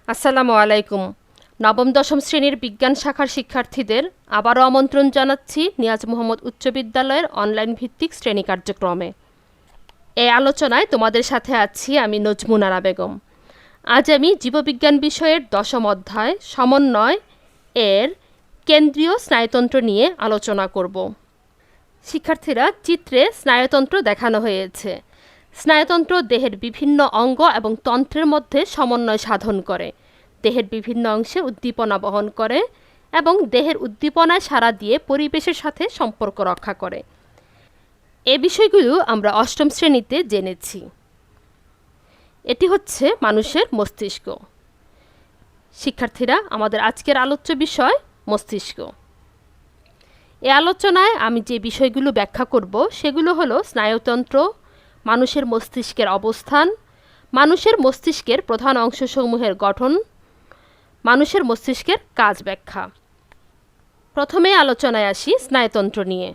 আসসালামু আলাইকুম। নবম দশম শ্রেণীর বিজ্ঞান শাখার শিক্ষার্থীদের আবারও আমন্ত্রণ জানাচ্ছি নিয়াজ মোহাম্মদ উচ্চ বিদ্যালয়ের অনলাইন ভিত্তিক শ্রেণী কার্যক্রমে। এই আলোচনায় তোমাদের সাথে আছি আমি নজমুন আরা বেগম। আজ আমি জীববিজ্ঞান বিষয়ের দশম অধ্যায় সমন্বয় এর কেন্দ্রীয় স্নায়ুতন্ত্র নিয়ে আলোচনা করব। শিক্ষার্থীরা, চিত্রে স্নায়ুতন্ত্র দেখানো হয়েছে। স্নায়ুতন্ত্র দেহের বিভিন্ন অঙ্গ এবং তন্ত্রের মধ্যে সমন্বয় সাধন করে, দেহের বিভিন্ন অংশে উদ্দীপনা বহন করে এবং দেহের উদ্দীপনায় সাড়া দিয়ে পরিবেশের সাথে সম্পর্ক রক্ষা করে। এ বিষয়গুলো আমরা অষ্টম শ্রেণীতে জেনেছি। এটি হচ্ছে মানুষের মস্তিষ্ক। শিক্ষার্থীরা, আমাদের আজকের আলোচ্য বিষয় মস্তিষ্ক। এ আলোচনায় আমি যে বিষয়গুলো ব্যাখ্যা করব সেগুলো হলো স্নায়ুতন্ত্র, মানুষের মস্তিষ্কের অবস্থান, মানুষের মস্তিষ্কের প্রধান অংশসমূহের গঠন, মানুষের মস্তিষ্কের কাজ ব্যাখ্যা। প্রথমে আলোচনায় আসি স্নায়ুতন্ত্র নিয়ে।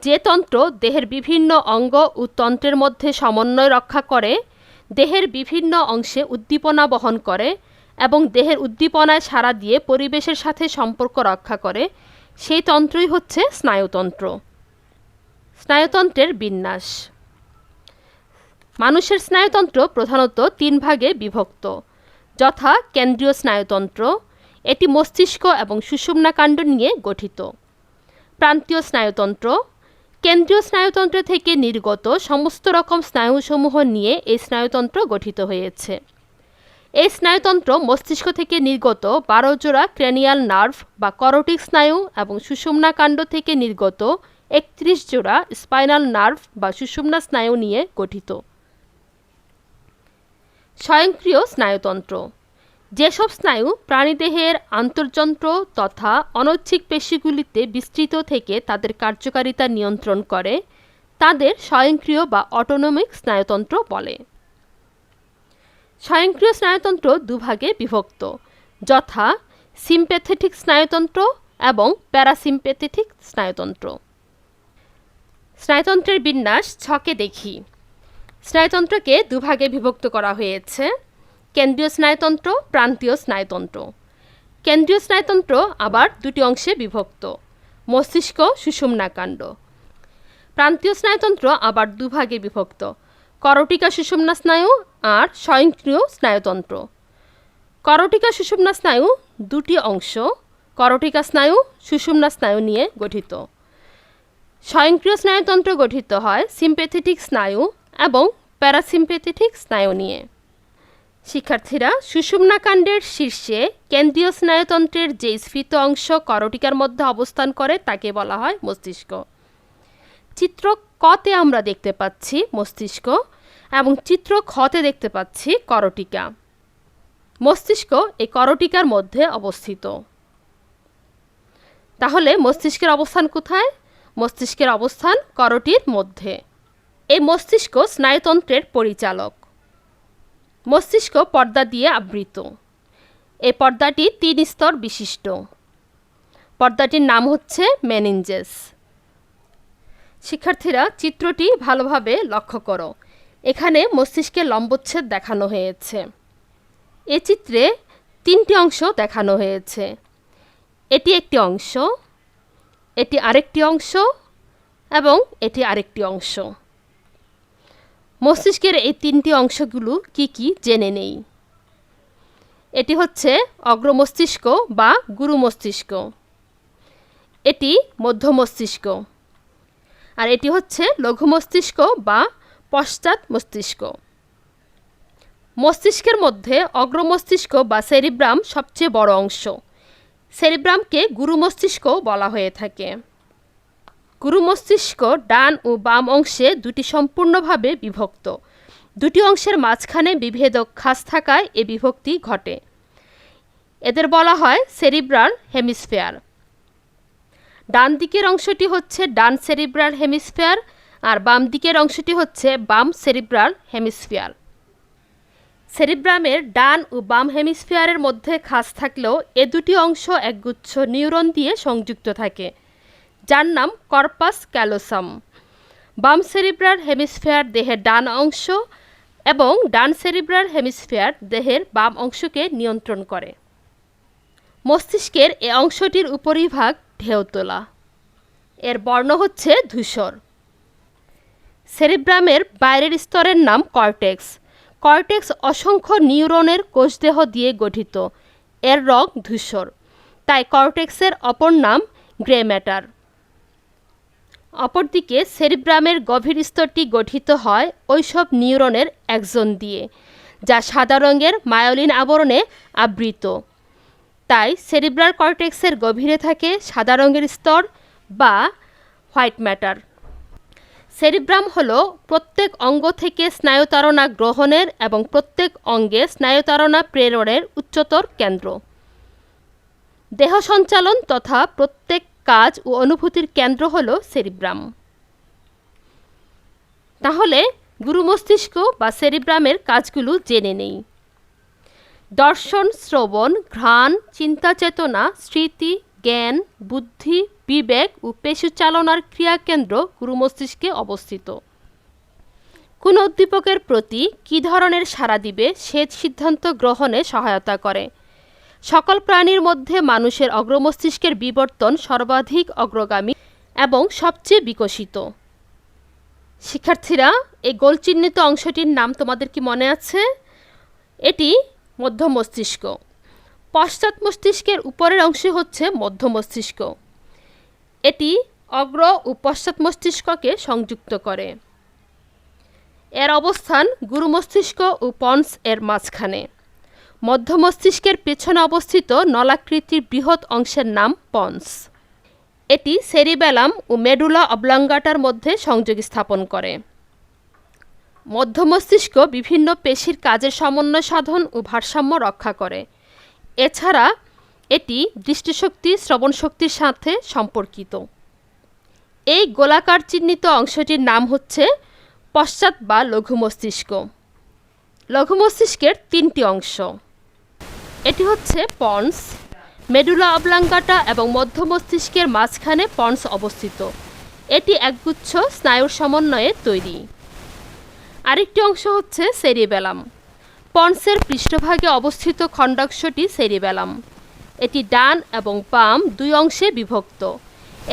যে তন্ত্র দেহের বিভিন্ন অঙ্গ ও তন্ত্রের মধ্যে সমন্বয় রক্ষা করে, দেহের বিভিন্ন অংশে উদ্দীপনা বহন করে এবং দেহের উদ্দীপনায় সাড়া দিয়ে পরিবেশের সাথে সম্পর্ক রক্ষা করে, সেই তন্ত্রই হচ্ছে স্নায়ুতন্ত্র। স্নায়ুতন্ত্রের বিন্যাস। মানুষের স্নায়ুতন্ত্র প্রধানত তিন ভাগে বিভক্ত, যথা কেন্দ্রীয় স্নায়ুতন্ত্র, এটি মস্তিষ্ক এবং সুষুম্নাকাণ্ড নিয়ে গঠিত; প্রান্তীয় স্নায়ুতন্ত্র, কেন্দ্রীয় স্নায়ুতন্ত্র থেকে নির্গত সমস্ত রকম স্নায়ুসমূহ নিয়ে এই স্নায়ুতন্ত্র গঠিত হয়েছে। এই স্নায়ুতন্ত্র মস্তিষ্ক থেকে নির্গত 12 জোড়া ক্রেনিয়াল নার্ভ বা করটিক স্নায়ু এবং সুষুম্নাকাণ্ড থেকে নির্গত 31 জোড়া স্পাইনাল নার্ভ বা সুষুম্না স্নায়ু নিয়ে গঠিত। স্বয়ংক্রিয় স্নায়ুতন্ত্র, যেসব স্নায়ু প্রাণীদেহের আন্তর্যন্ত্র তথা অনৈচ্ছিক পেশিগুলিতে বিস্তৃত থেকে তাদের কার্যকারিতা নিয়ন্ত্রণ করে, তাদের স্বয়ংক্রিয় বা অটোনমিক স্নায়ুতন্ত্র বলে। স্বয়ংক্রিয় স্নায়ুতন্ত্র দুভাগে বিভক্ত, যথা সিম্প্যাথেটিক স্নায়ুতন্ত্র এবং প্যারাসিম্প্যাথেটিক স্নায়ুতন্ত্র। স্নায়ুতন্ত্রের বিন্যাস ছকে দেখি। স্নায়ুতন্ত্রকে দুভাগে বিভক্ত করা হয়েছে: কেন্দ্রীয় স্নায়ুতন্ত্র, প্রান্তীয় স্নায়ুতন্ত্র। কেন্দ্রীয় স্নায়ুতন্ত্র আবার দুটি অংশে বিভক্ত, মস্তিষ্ক, সুষুম্নাকাণ্ড। প্রান্তীয় স্নায়ুতন্ত্র আবার দুভাগে বিভক্ত, করটিকা সুষুম্না স্নায়ু আর স্বয়ংক্রিয় স্নায়ুতন্ত্র। করটিকা সুষুম্না স্নায়ু দুটি অংশ, করটিকা স্নায়ু, সুষুম্না স্নায়ু নিয়ে গঠিত। স্বয়ংক্রিয় স্নায়ুতন্ত্র গঠিত হয় সিম্প্যাথেটিক স্নায়ু এবং প্যারাসিম্প্যাথেটিক স্নায়ু নিয়ে। শিক্ষার্থীরা, সুষুম্নাকাণ্ডের শীর্ষে কেন্দ্রীয় স্নায়ুতন্ত্রের যে স্ফীত অংশ করটিকার মধ্যে অবস্থান করে তাকে বলা হয় মস্তিষ্ক। চিত্র কতে আমরা দেখতে পাচ্ছি মস্তিষ্ক এবং চিত্র খতে দেখতে পাচ্ছি করটিকা। মস্তিষ্ক এই করটিকার মধ্যে অবস্থিত। তাহলে মস্তিষ্কের অবস্থান কোথায়? মস্তিষ্কের অবস্থান করটির মধ্যে। এই মস্তিষ্ক স্নায়ুতন্ত্রের পরিচালক। মস্তিষ্ক পর্দা দিয়ে আবৃত। এই পর্দাটি 3 স্তর বিশিষ্ট। পর্দাটির নাম হচ্ছে মেনিনজেস। শিক্ষার্থীরা, চিত্রটি ভালোভাবে লক্ষ্য করো। এখানে মস্তিষ্কের লম্বচ্ছেদ দেখানো হয়েছে। এই চিত্রে 3টি অংশ দেখানো হয়েছে। এটি একটি অংশ, এটি আরেকটি অংশ এবং এটি আরেকটি অংশ। মস্তিষ্কের এই 3টি অংশগুলো কি কি জেনে নেই। এটি হচ্ছে অগ্র মস্তিষ্ক বা গুরু মস্তিষ্ক, এটি মধ্য মস্তিষ্ক, আর এটি হচ্ছে লঘু মস্তিষ্ক বা পশ্চাৎ মস্তিষ্ক। মস্তিষ্কের মধ্যে অগ্র মস্তিষ্ক বা সেরিব্রাম সবচেয়ে বড় অংশ। সেরিব্রামকে গুরু মস্তিষ্ক বলা হয়ে থাকে। গুরু মস্তিষ্ক ডান ও বাম অংশে দুটি সম্পূর্ণভাবে বিভক্ত। দুটি অংশের মাঝখানে বিভেদক খাঁজ থাকায় এ বিভক্তি ঘটে। এদের বলা হয় সেরিব্রাল হেমিস্ফিয়ার। ডান দিকের অংশটি হচ্ছে ডান সেরিব্রাল হেমিস্ফিয়ার আর বাম দিকের অংশটি হচ্ছে বাম সেরিব্রাল হেমিস্ফিয়ার। সেরিব্রামের ডান ও বাম হেমিস্ফিয়ারের মধ্যে খাঁজ থাকলেও এ দুটি অংশ একগুচ্ছ নিউরন দিয়ে সংযুক্ত থাকে, যার নাম কর্পাস ক্যালোসাম। বাম সেরিব্রাল হেমিস্ফিয়ার দেহের ডান অংশ এবং ডান সেরিব্রাল হেমিস্ফিয়ার দেহের বাম অংশকে নিয়ন্ত্রণ করে। মস্তিষ্কের এ অংশটির উপরিভাগ ঢেউ তোলা। এর বর্ণ হচ্ছে ধূসর। সেরিব্রামের বাইরের স্তরের নাম কর্টেক্স। কর্টেক্স অসংখ্য নিউরনের কোষদেহ দিয়ে গঠিত। এর রং ধূসর, তাই কর্টেক্সের অপর নাম গ্রে ম্যাটার। অপরদিকে সেরিব্রামের গভীর স্তরটি গঠিত হয় ওইসব নিউরনের অ্যাক্সন দিয়ে, যা সাদা রঙের মায়োলিন আবরণে আবৃত। তাই সেরিব্রাল কর্টেক্সের গভীরে থাকে সাদা রঙের স্তর বা হোয়াইট ম্যাটার। সেরিব্রাম হলো প্রত্যেক অঙ্গ থেকে স্নায়ুতাড়না গ্রহণের এবং প্রত্যেক অঙ্গে স্নায়ুতাড়না প্রেরণের উচ্চতর কেন্দ্র। দেহ সঞ্চালন তথা প্রত্যেক কাজ ও অনুভূতির কেন্দ্র হলো সেরিব্রাম। তাহলে গুরু মস্তিষ্ক বা সেরিব্রামের কাজগুলো জেনে নেই। দর্শন, শ্রবণ, ঘ্রাণ, চিন্তা, চেতনা, স্মৃতি, জ্ঞান, বুদ্ধি, বিবেক ও পেশিচালনার ক্রিয়াকেন্দ্র গুরু মস্তিষ্কে অবস্থিত। কোন উদ্দীপকের প্রতি কী ধরনের সাড়া দিবে সে সিদ্ধান্ত গ্রহণে সহায়তা করে। সকল প্রাণীর মধ্যে মানুষের অগ্রমস্তিষ্কের বিবর্তন সর্বাধিক অগ্রগামী এবং সবচেয়ে বিকশিত। শিক্ষার্থীরা, এই গোল চিহ্নিত অংশটির নাম তোমাদের কি মনে আছে? এটি মধ্য মস্তিষ্ক। পশ্চাৎ মস্তিষ্কের উপরের অংশ হচ্ছে মধ্য মস্তিষ্ক। এটি অগ্র ও পশ্চাৎ মস্তিষ্ককে সংযুক্ত করে। এর অবস্থান গুরু মস্তিষ্ক ও পন্স এর মাঝখানে। মধ্য মস্তিষ্কের পেছনে অবস্থিত নলাকৃতির বৃহৎ অংশের নাম পন্স। এটি সেরিবেলাম ও মেডুলা অবলাঙ্গাটার মধ্যে সংযোগ স্থাপন করে। মধ্য মস্তিষ্ক বিভিন্ন পেশির কাজের সমন্বয় সাধন ও ভারসাম্য রক্ষা করে। এছাড়া এটি দৃষ্টিশক্তি, শ্রবণ শক্তির সাথে সম্পর্কিত। এই গোলাকার চিহ্নিত অংশটির নাম হচ্ছে পশ্চাৎ বা লঘু মস্তিষ্ক। লঘু মস্তিষ্কের তিনটি অংশ। এটি হচ্ছে পন্স, মেডুলা অবলাঙ্গাটা এবং মধ্য মস্তিষ্কের মাঝখানে পন্স অবস্থিত। এটি একগুচ্ছ স্নায়ুর সমন্বয়ে তৈরি। আরেকটি অংশ হচ্ছে সেরিবেলাম। পন্সের পৃষ্ঠভাগে অবস্থিত খণ্ডাংশটি সেরিবেলাম। এটি ডান এবং বাম দুই অংশে বিভক্ত।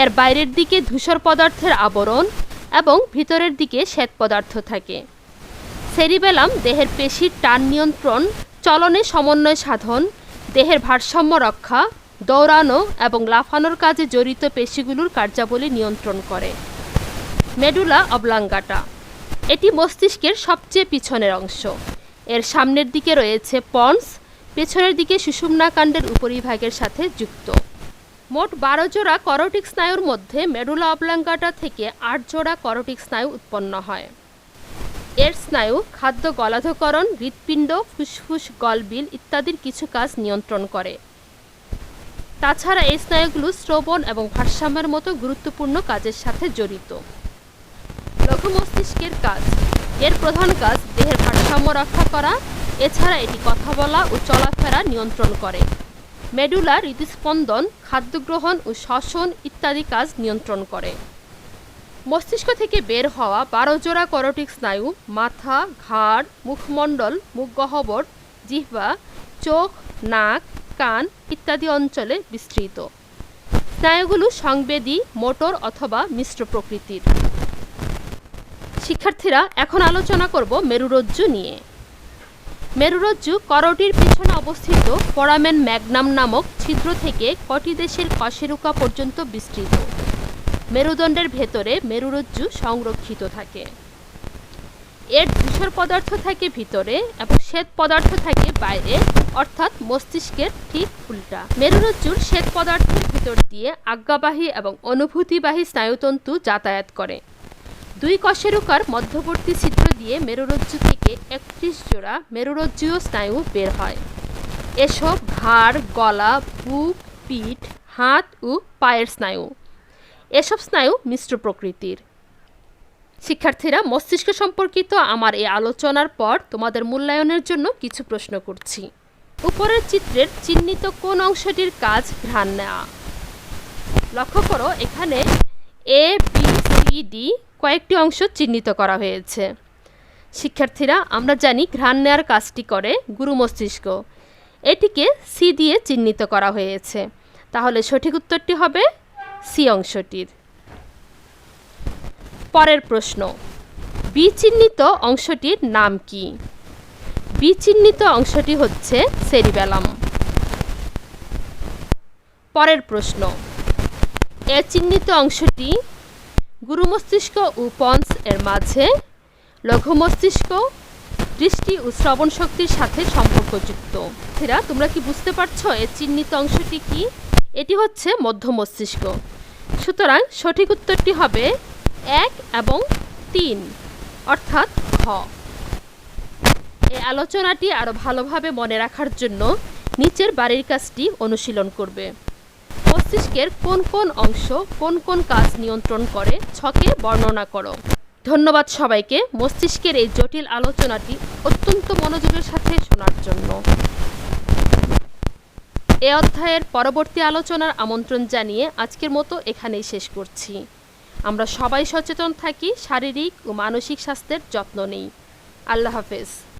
এর বাইরের দিকে ধূসর পদার্থের আবরণ এবং ভিতরের দিকে শ্বেত পদার্থ থাকে। সেরিবেলাম দেহের পেশির টান নিয়ন্ত্রণ, চলনে সমন্বয় সাধন, দেহের ভারসাম্য রক্ষা, দৌড়ানো এবং লাফানোর কাজে জড়িত পেশিগুলোর কার্যাবলী নিয়ন্ত্রণ করে। মেডুলা অবলাঙ্গাটা, এটি মস্তিষ্কের সবচেয়ে পিছনের অংশ। এর সামনের দিকে রয়েছে পন্স, পেছনের দিকে সুষুম্নাকাণ্ডের উপরিভাগের সাথে যুক্ত। মোট 12 জোড়া করোটিক স্নায়ুর মধ্যে মেডুলা অবলাঙ্গাটা থেকে 8 জোড়া করোটিক স্নায়ু উৎপন্ন হয়। এর স্নায়ু খাদ্য গলাধকরণ, হৃৎপিণ্ড, ফুসফুস, গলবিল ইত্যাদির কিছু কাজ নিয়ন্ত্রণ করে। তাছাড়া এই স্নায়ুগুলো শ্রবণ এবং ভারসাম্যের মতো গুরুত্বপূর্ণ কাজের সাথে জড়িত। লঘু মস্তিষ্কের কাজ, এর প্রধান কাজ দেহের ভারসাম্য রক্ষা করা। এছাড়া এটি কথা বলা ও চলাফেরা নিয়ন্ত্রণ করে। মেডুলা হৃদস্পন্দন, খাদ্য গ্রহণ ও শ্বসন ইত্যাদি কাজ নিয়ন্ত্রণ করে। মস্তিষ্ক থেকে বের হওয়া 12 জোড়া করোটিক স্নায়ু মাথা, ঘাড়, মুখমণ্ডল, মুখগহ্বর, জিহ্বা, চোখ, নাক, কান ইত্যাদি অঞ্চলে বিস্তৃত। স্নায়ুগুলো সংবেদী, মোটর অথবা মিশ্র প্রকৃতির। শিক্ষার্থীরা, এখন আলোচনা করব মেরুরজ্জু নিয়ে। মেরুরজ্জু করোটির পিছনে অবস্থিত ফোরামেন ম্যাগনাম নামক ছিদ্র থেকে কটিদেশের কশেরুকা পর্যন্ত বিস্তৃত। মেরুদণ্ডের ভেতরে মেরুরজ্জু সংরক্ষিত থাকে। এর ধূসর পদার্থ থাকে ভিতরে এবং শ্বেত পদার্থ থাকে বাইরে, অর্থাৎ মস্তিষ্কের ঠিক উল্টা। মেরুরজ্জুর শ্বেত পদার্থের ভিতর দিয়ে আজ্ঞাবাহী এবং অনুভূতিবাহী স্নায়ুতন্তু যাতায়াত করে। দুই কশেরুকার মধ্যবর্তী ছিদ্র দিয়ে মেরুরজ্জু থেকে 31 জোড়া মেরুরজ্জুয় স্নায়ু বের হয়। এসব ঘাড়, গলা, বুক, পিঠ, হাত ও পায়ের স্নায়ু। এসব স্নায়ু মিশ্র প্রকৃতির। শিক্ষার্থীরা, মস্তিষ্ক সম্পর্কিত আমার এই আলোচনার পর তোমাদের মূল্যায়নের জন্য কিছু প্রশ্ন করছি। উপরের চিত্রের চিহ্নিত কোন অংশটির কাজ ঘ্রাণ নেওয়া? লক্ষ্য করো, এখানে এ, বি, সি, ডি কয়েকটি অংশ চিহ্নিত করা হয়েছে। শিক্ষার্থীরা, আমরা জানি ঘ্রাণ নেওয়ার কাজটি করে গুরু মস্তিষ্ক। এটিকে সি দিয়ে চিহ্নিত করা হয়েছে। তাহলে সঠিক উত্তরটি হবে সি অংশটির। পরের প্রশ্ন, বি চিহ্নিত অংশটির নাম কি? বি চিহ্নিত অংশটি হচ্ছে সেরিবেলাম। পরের প্রশ্ন, এ চিহ্নিত অংশটি গুরু মস্তিষ্ক ও পন্স এর মাঝে লঘু মস্তিষ্ক, দৃষ্টি ও শ্রবণ শক্তির সাথে সম্পর্কযুক্ত। তোমরা কি বুঝতে পারছো এ চিহ্নিত অংশটি কি? এটি হচ্ছে মধ্য মস্তিষ্ক। সুতরাং সঠিক উত্তরটি হবে 1 এবং 3, অর্থাৎ ঘ। এই আলোচনাটি আরও ভালোভাবে মনে রাখার জন্য নিচের বাড়ির কাজটি অনুশীলন করবে। মস্তিষ্কের কোন কোন অংশ কোন কোন কাজ নিয়ন্ত্রণ করে ছকে বর্ণনা করো। ধন্যবাদ সবাইকে মস্তিষ্কের এই জটিল আলোচনাটি অত্যন্ত মনোযোগের সাথে শোনার জন্য। এ অধ্যায়ের পরবর্তী আলোচনার আমন্ত্রণ জানিয়ে আজকের মতো এখানেই শেষ করছি। আমরা সবাই সচেতন থাকি, শারীরিক ও মানসিক স্বাস্থ্যের যত্ন নিই। আল্লাহ হাফেজ।